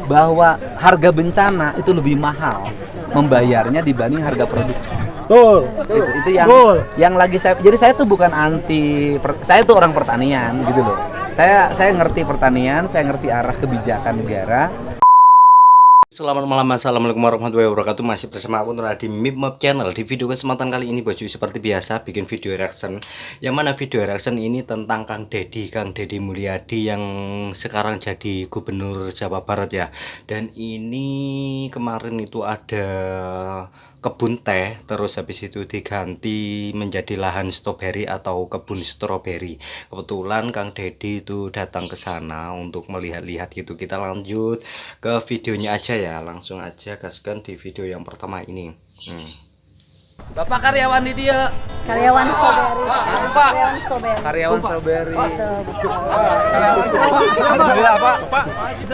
bahwa harga bencana itu lebih mahal membayarnya dibanding harga produksi. Betul. Itu yang lagi saya tuh bukan saya tuh orang pertanian gitu loh. Saya ngerti pertanian, saya ngerti arah kebijakan negara. Selamat malam, assalamualaikum warahmatullahi wabarakatuh. Masih bersama aku Nur di Mipmap Channel. Di video kesempatan kali ini Baju seperti biasa bikin video reaction. Yang mana video reaction ini tentang Kang Deddy Mulyadi yang sekarang jadi gubernur Jawa Barat ya. Dan ini kemarin itu ada kebun teh, terus habis itu diganti menjadi lahan stroberi atau kebun stroberi. Kebetulan Kang Deddy itu datang ke sana untuk melihat-lihat gitu. Kita lanjut ke videonya aja ya, langsung aja gaskan di video yang pertama ini. Bapak karyawan di dia. Karyawan stroberi. Karyawan stroberi. Karyawan stroberi. Alhamdulillah Pak.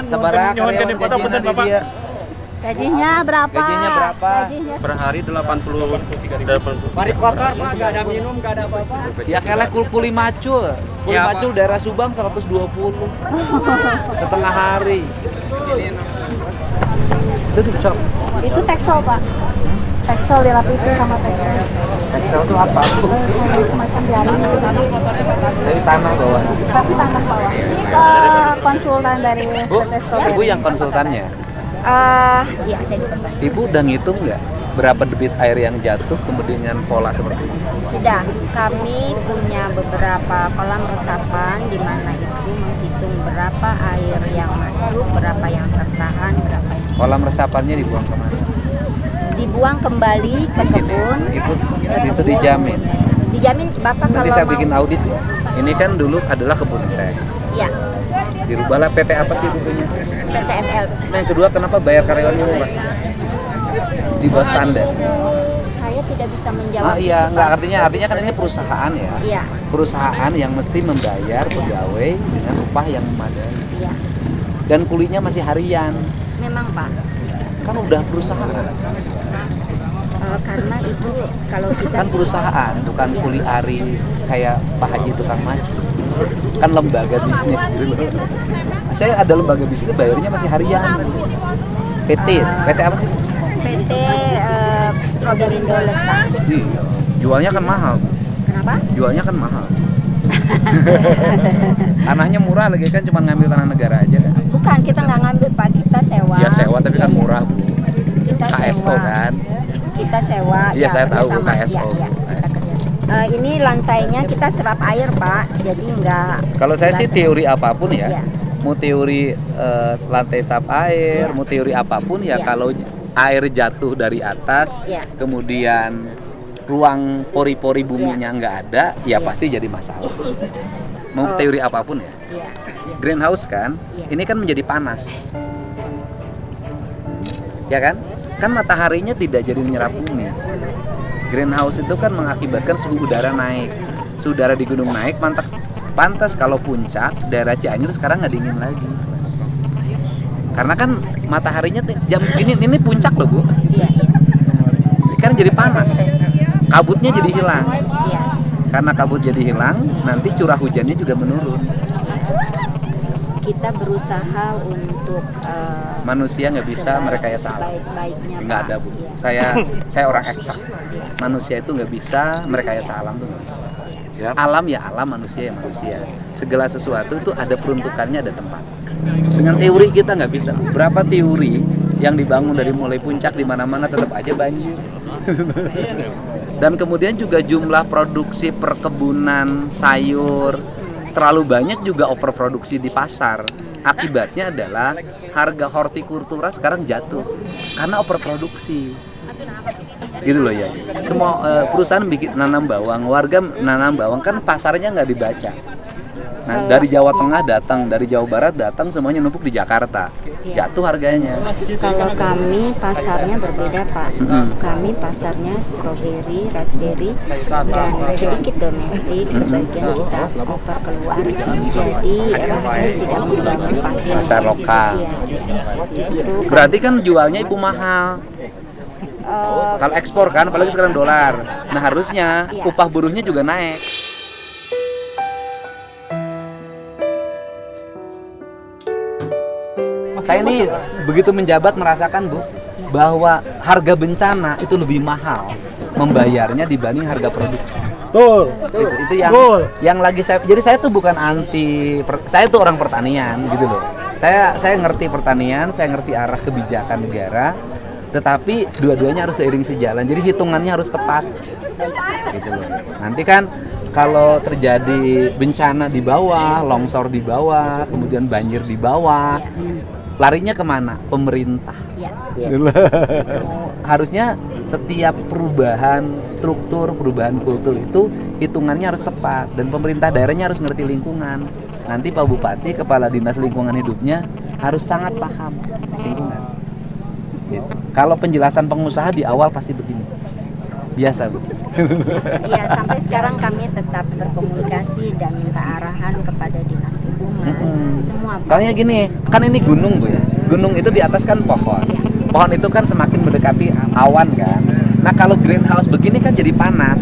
Sabara karyawan gajinya di dia. Gajinya berapa? Gajinya berapa? Per hari 80. Mari bakar Pak, enggak ada minum, enggak ada apa-apa. Ya kayak kuli macul. Kuli Ya, macul daerah Subang 120. Setengah hari. Itu dicok. Itu teksel, Pak. Teksel dilapisi sama teksel. Teksel itu apa? Semacam jaring. Dari tanah bawah. Tapi tanah bawah. Ini konsultan dari Bu, PT Stroberi. Ibu yang konsultannya. Iya, saya diperban. Ibu udah ngitung nggak berapa debit air yang jatuh kemudian dengan pola seperti ini? Sudah, kami punya beberapa kolam resapan di mana itu menghitung berapa air yang masuk, berapa yang tertahan, berapa yang Kolam resapannya dibuang kemana? dibuang kembali ke Di sini. kebun. Itu dijamin. Dijamin Bapak Nanti kalau saya mau. bikin audit ya. Ini kan dulu adalah kebun teh. Ya, Dirubahlah PT apa sih bukunya? PT FL. Nah, yang kedua kenapa bayar karyawannya murah? Di bawah standar. Saya tidak bisa menjawab. Ah iya, itu, nggak Pak. artinya kan ini perusahaan ya. Iya, Perusahaan yang mesti membayar pegawai dengan upah yang memadai. iya. Dan kulinya masih harian. Memang Pak. Kan udah perusahaan. Karena itu kalau kita Kan perusahaan, bukan Iya. kuli ari kayak Pak Haji tukang maju. Kan lembaga bisnis gitu loh. Saya ada lembaga bisnis bayarnya masih harian. PT apa sih? PT Stroberi Lestari. Iya. Jualnya kan mahal. Kenapa? Jualnya kan mahal. Tanahnya murah lagi kan, cuma ngambil tanah negara aja kan. Bukan, kita nggak ngambil Pak, kita sewa. Ya sewa tapi kan murah Bu. Kita KSO sewa. kan. Kita sewa. Iya, saya tahu, kerjasama. KSO. Ya, ya, kita kerja. Ini lantainya kita serap air Pak, jadi nggak. Kalau saya sih nggak teori apapun ya. Iya. Mau teori lantai staf air, Iya. mau teori apapun ya, Iya. kalau air jatuh dari atas, Iya. kemudian ruang pori-pori buminya nggak ada, ya Iya. pasti jadi masalah. Mau Oh. teori apapun ya. Iya, iya. Greenhouse kan, Iya. ini kan menjadi panas, ya kan? Kan mataharinya tidak jadi menyerap bumi. Greenhouse itu kan mengakibatkan suhu udara naik. Suhu udara di gunung naik, pantas kalau puncak daerah Cianjur sekarang nggak dingin lagi. Karena kan mataharinya jam segini ini puncak loh Bu. Iya, iya. Kan jadi panas. Kabutnya jadi hilang. Iya. Karena kabut jadi hilang, nanti curah hujannya juga menurun. Kita berusaha untuk Manusia nggak bisa merekayasa alam. baik-baiknya Nggak Pak. ada Bu. Iya. Saya orang eksak. Iya. Manusia itu nggak bisa merekayasa alam tuh nggak bisa. Iya. Alam ya alam, manusia ya manusia. Segala sesuatu itu ada peruntukannya, ada tempat. Dengan teori kita nggak bisa. Berapa teori yang dibangun dari mulai puncak di mana-mana tetap aja banjir. Dan kemudian juga jumlah produksi perkebunan sayur terlalu banyak juga overproduksi di pasar. Akibatnya adalah harga hortikultura sekarang jatuh karena overproduksi. Gitu loh ya. Semua perusahaan bikin nanam bawang, warga nanam bawang kan pasarnya nggak dibaca. Nah, dari Jawa Tengah datang, dari Jawa Barat datang, semuanya numpuk di Jakarta. Jatuh harganya. Kalau kami pasarnya berbeda Pak. Kami pasarnya stroberi, raspberry, dan sedikit domestik, sebagian kita oper keluar. Jadi rasanya tidak mengganggu Pasar lokal. Iya. Justru Berarti kan jualnya ibu mahal. Kalau ekspor kan, apalagi sekarang dolar. Nah harusnya Iya. upah buruhnya juga naik. Saya ini begitu menjabat merasakan Bu bahwa harga bencana itu lebih mahal membayarnya dibanding harga produksi. Betul. Itu yang lagi saya tuh bukan saya tuh orang pertanian gitu loh. Saya ngerti pertanian, saya ngerti arah kebijakan negara, tetapi dua-duanya harus seiring sejalan. Jadi hitungannya harus tepat. Gitu loh. Nanti kan kalau terjadi bencana di bawah, longsor di bawah, kemudian banjir di bawah, larinya kemana? Pemerintah. Harusnya setiap perubahan struktur, perubahan kultur itu hitungannya harus tepat, dan pemerintah daerahnya harus ngerti lingkungan. Nanti Pak Bupati, Kepala Dinas Lingkungan Hidupnya harus sangat paham lingkungan. Gitu. Kalau penjelasan pengusaha di awal pasti begini, biasa Bu. Iya, sampai sekarang kami tetap berkomunikasi dan minta arahan kepada Dinas Lingkungan. Semua. Soalnya gini, kan ini gunung Bu ya. Gunung itu di atas kan pohon. Pohon itu kan semakin mendekati awan kan. Nah kalau greenhouse begini kan jadi panas.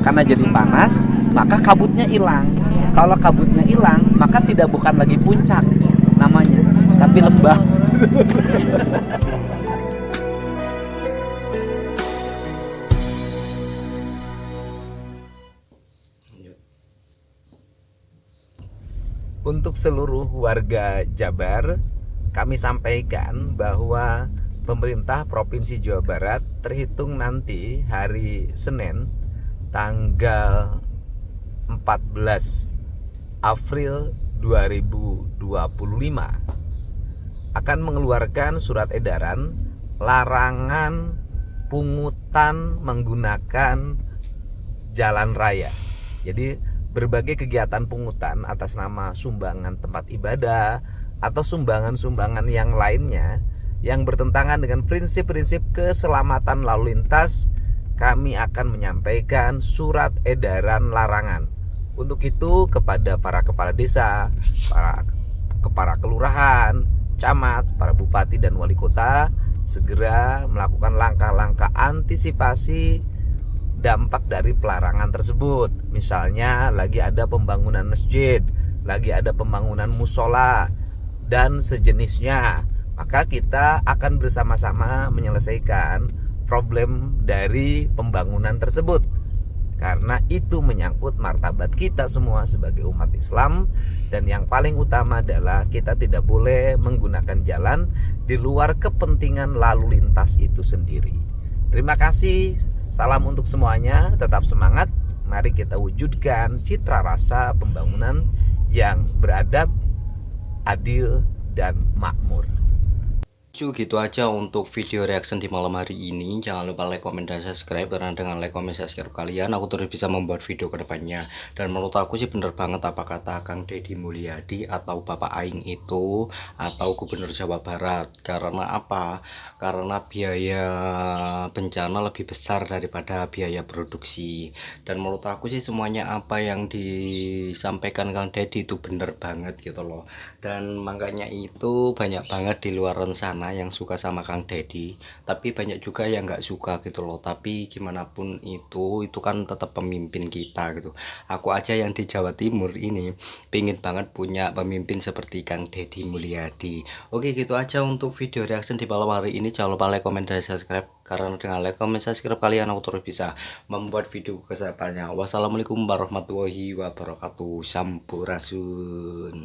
Karena jadi panas, maka kabutnya hilang. Kalau kabutnya hilang, maka bukan lagi puncak namanya, tapi lembah. Untuk seluruh warga Jabar, kami sampaikan bahwa pemerintah Provinsi Jawa Barat terhitung nanti hari Senin tanggal 14 April 2025 akan mengeluarkan surat edaran larangan pungutan menggunakan jalan raya. Jadi berbagai kegiatan pungutan atas nama sumbangan tempat ibadah atau sumbangan-sumbangan yang lainnya yang bertentangan dengan prinsip-prinsip keselamatan lalu lintas, kami akan menyampaikan surat edaran larangan. Untuk itu kepada para kepala desa, para kepala kelurahan, camat, para bupati dan wali kota segera melakukan langkah-langkah antisipasi dampak dari pelarangan tersebut. Misalnya lagi ada pembangunan masjid, lagi ada pembangunan musola dan sejenisnya, maka kita akan bersama-sama menyelesaikan problem dari pembangunan tersebut, karena itu menyangkut martabat kita semua sebagai umat Islam. Dan yang paling utama adalah kita tidak boleh menggunakan jalan di luar kepentingan lalu lintas itu sendiri. Terima kasih, salam untuk semuanya, tetap semangat. Mari kita wujudkan citra rasa pembangunan yang beradab, adil, dan makmur. Gitu aja untuk video reaction di malam hari ini. Jangan lupa like, komen, dan subscribe, karena dengan like, komen, subscribe kalian aku terus bisa membuat video ke depannya. Dan menurut aku sih bener banget apa kata Kang Deddy Mulyadi atau Bapak Aing itu, atau Gubernur Jawa Barat. Karena apa? Karena biaya bencana lebih besar daripada biaya produksi. Dan menurut aku sih semuanya apa yang disampaikan Kang Deddy itu bener banget gitu loh. Dan makanya itu banyak banget di luar sana yang suka sama Kang Deddy, tapi banyak juga yang nggak suka gitu loh. Tapi gimana pun itu kan tetap pemimpin kita gitu. Aku aja yang di Jawa Timur ini pingin banget punya pemimpin seperti Kang Deddy Mulyadi. Oke, gitu aja untuk video reaction di malam hari ini. Jangan lupa like, komen, dan subscribe, karena dengan like, komen, subscribe kalian aku terus bisa membuat video kedepannya. Wassalamualaikum warahmatullahi wabarakatuh. Sampurasun.